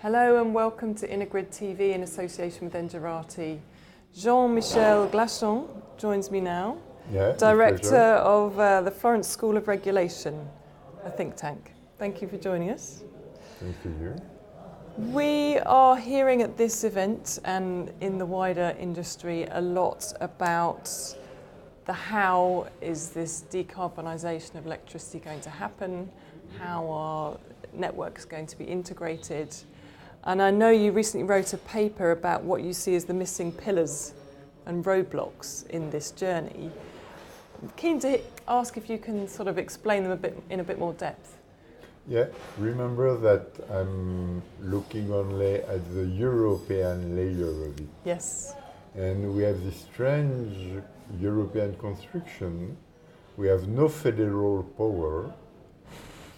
Hello and welcome to InnoGrid TV in association with Engerati. Jean-Michel Glachant joins me now, Director of the Florence School of Regulation, a think tank. Thank you for joining us. Thank you. We are hearing at this event and in the wider industry a lot about the how is this decarbonisation of electricity going to happen, how are networks going to be integrated. And I know you recently wrote a paper about what you see as the missing pillars and roadblocks in this journey. I'm keen to ask if you can sort of explain them in a bit more depth. Yeah, remember that I'm looking only at the European layer of it. Yes. And we have this strange European construction. We have no federal power.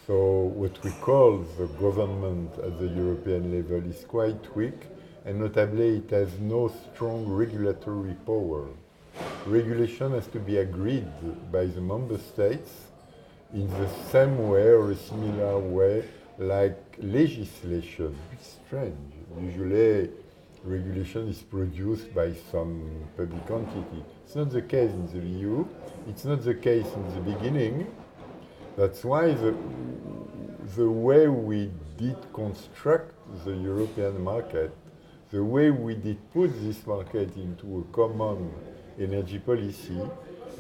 So what we call the government at the European level is quite weak, and notably it has no strong regulatory power. Regulation has to be agreed by the member states in the same way or a similar way like legislation. It's strange. Usually regulation is produced by some public entity. It's not the case in the EU. It's not the case in the beginning. That's why the way we did construct the European market, the way we did put this market into a common energy policy,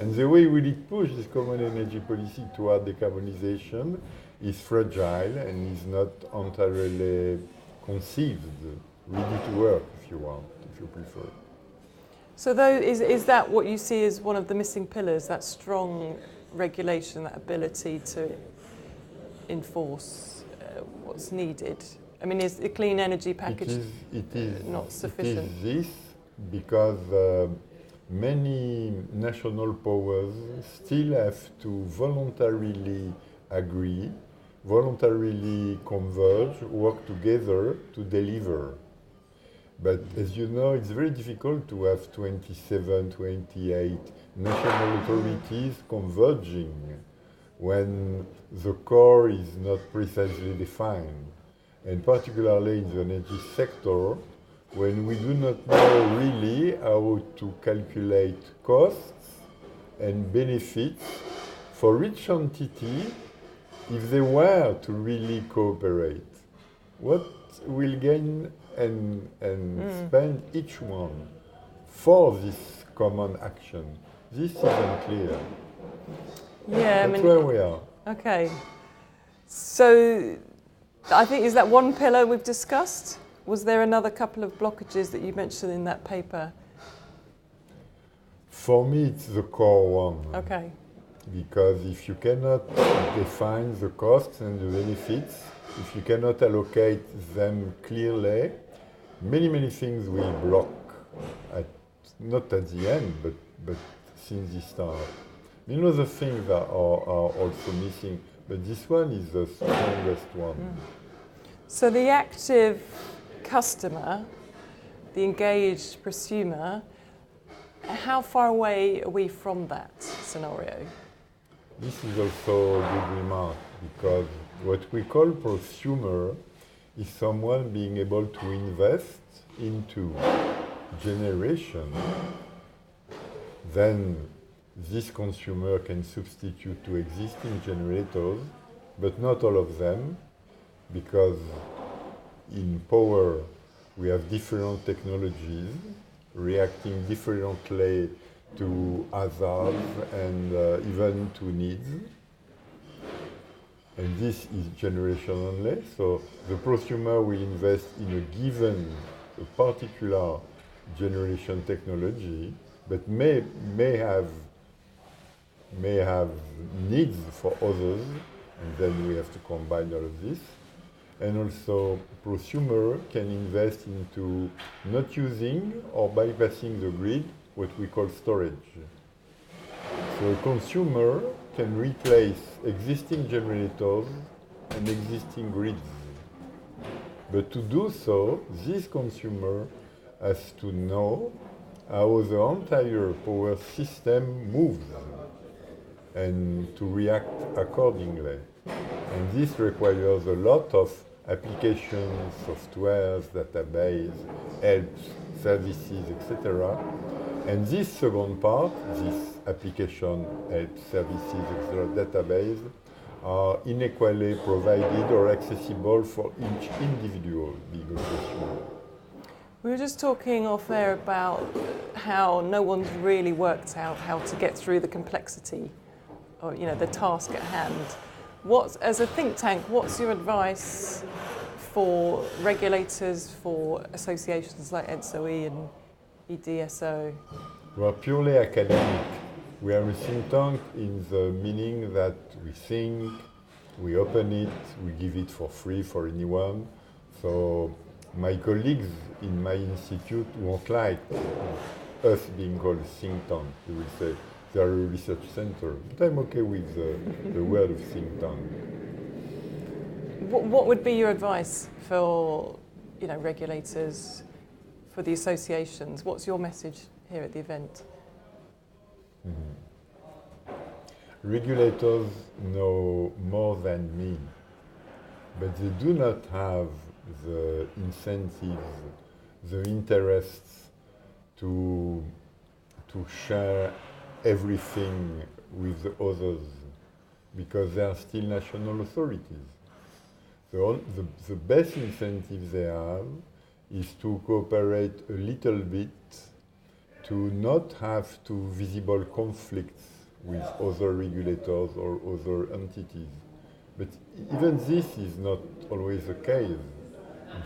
and the way we did push this common energy policy toward decarbonization is fragile and is not entirely conceived, ready to work, if you want, if you prefer. So is that what you see as one of the missing pillars, that strong regulation, that ability to enforce what's needed? I mean, is the clean energy package not sufficient? It is this because many national powers still have to voluntarily agree, voluntarily converge, work together to deliver. But as you know, it's very difficult to have 27, 28 national authorities converging when the core is not precisely defined. And particularly in the energy sector, when we do not know really how to calculate costs and benefits for each entity if they were to really cooperate. What will gain and spend each one for this common action? This isn't clear. Yeah, That's where we are. Okay. So I think, is that one pillar we've discussed? Was there another couple of blockages that you mentioned in that paper? For me, it's the core one. Okay. Because if you cannot define the costs and the benefits, if you cannot allocate them clearly, many things will block, not at the end, but since the start. You know, the things that are also missing, but this one is the strongest one. So the active customer, the engaged prosumer, how far away are we from that scenario? This is also a good remark, because what we call prosumer is someone being able to invest into generation. Then this consumer can substitute to existing generators, but not all of them, because in power we have different technologies reacting differently to hazards and even to needs. And this is generation only, so the prosumer will invest in a particular generation technology, but may have needs for others, and then we have to combine all of this. And also, prosumer can invest into not using or bypassing the grid, what we call storage. So a consumer can replace existing generators and existing grids. But to do so, this consumer has to know how the entire power system moves and to react accordingly. And this requires a lot of applications, softwares, database, helps, services, etc. And this second part, this application, help, services, etc., database, are inequally provided or accessible for each individual big operation. We were just talking off air about how no one's really worked out how to get through the complexity or the task at hand. As a think tank, what's your advice for regulators, for associations like ENTSO-E and EDSO? We are purely academic. We are a think tank in the meaning that we think, we open it, we give it for free for anyone. So my colleagues in my institute won't like us being called think tank. They will say they are a research center. But I'm okay with the word of think tank. What would be your advice for regulators, for the associations? What's your message here at the event? Regulators know more than me, but they do not have the incentives, the interests to share everything with the others, because they are still national authorities. So the best incentive they have is to cooperate a little bit, to not have to visible conflicts with other regulators or other entities. But even this is not always the case.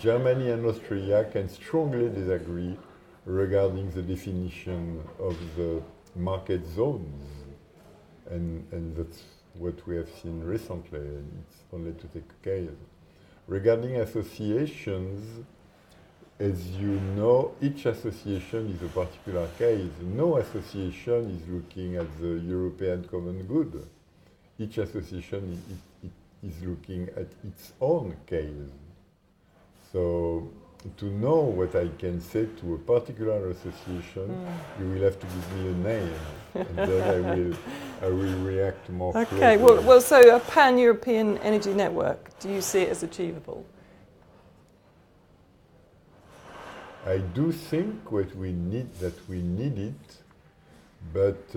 Germany and Austria can strongly disagree regarding the definition of the market zones. And that's what we have seen recently, and it's only to take a case. Regarding associations, as you know, each association is a particular case. No association is looking at the European common good. Each association is looking at its own case. So to know what I can say to a particular association, you will have to give me a name, and then I will react more closely. Okay, well, so a pan-European energy network, do you see it as achievable? I do think that we need it, but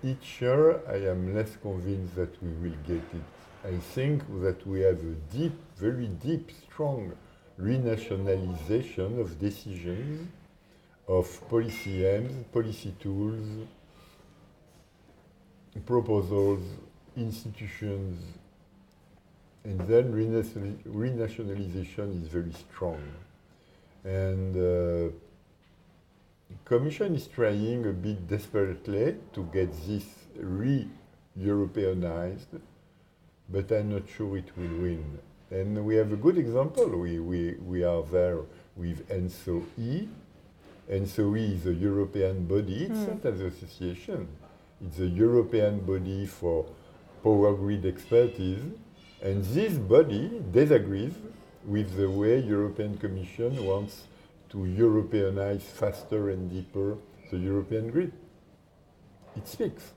each year I am less convinced that we will get it. I think that we have a deep, very deep, strong renationalization of decisions, of policy aims, policy tools, proposals, institutions, and then renationalization is very strong. And the Commission is trying a bit desperately to get this re-Europeanized, but I'm not sure it will win. And we have a good example. We are there with ENTSO-E. ENTSO-E is a European body. It's not an association. It's a European body for power grid expertise. And this body disagrees with the way European Commission wants to Europeanize faster and deeper the European grid. It speaks.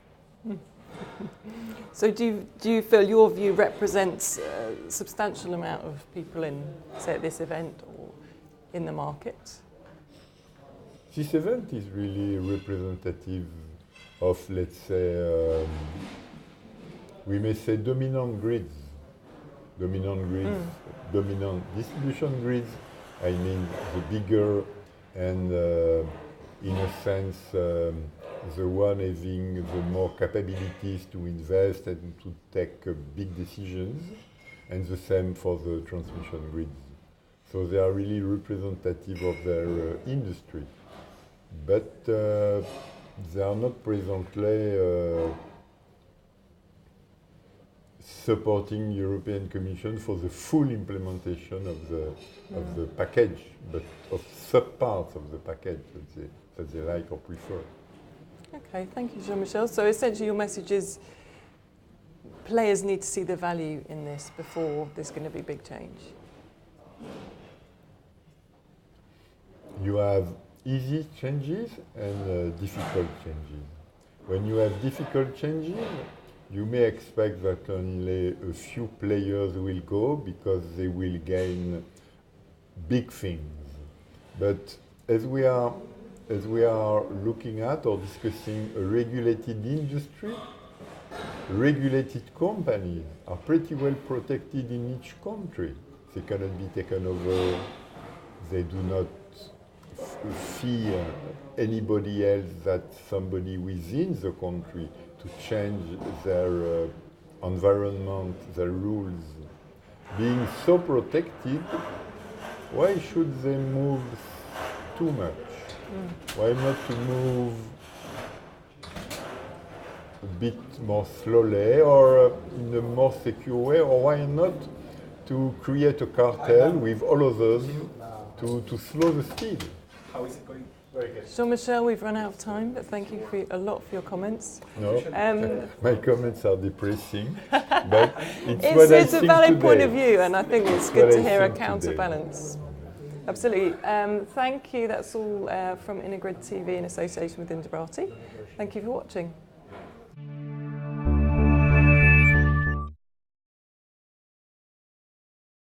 So do you feel your view represents a substantial amount of people in, say, at this event or in the market? This event is really representative of, let's say, we may say dominant grids. Dominant distribution grids, I mean the bigger and in a sense the one having the more capabilities to invest and to take big decisions, and the same for the transmission grids. So they are really representative of their industry, but they are not presently supporting European Commission for the full implementation of the package, but of sub-parts of the package that they like or prefer. Okay, thank you, Jean-Michel. So essentially your message is players need to see the value in this before there's going to be big change. You have easy changes and difficult changes. When you have difficult changes, you may expect that only a few players will go because they will gain big things. But as we are looking at or discussing a regulated industry, regulated companies are pretty well protected in each country. They cannot be taken over. They do not fear anybody else that somebody within the country to change their environment, their rules. Being so protected, why should they move too much? Why not to move a bit more slowly or in a more secure way, or why not to create a cartel with all others to slow the speed? How is it going? Very good. Jean-Michel, we've run out of time, but thank you a lot for your comments. No, my comments are depressing, but it's a valid point of today. view, and I think it's good to hear a counterbalance. Absolutely. Thank you. That's all from InnoGrid TV in association with Engerati. Thank you for watching.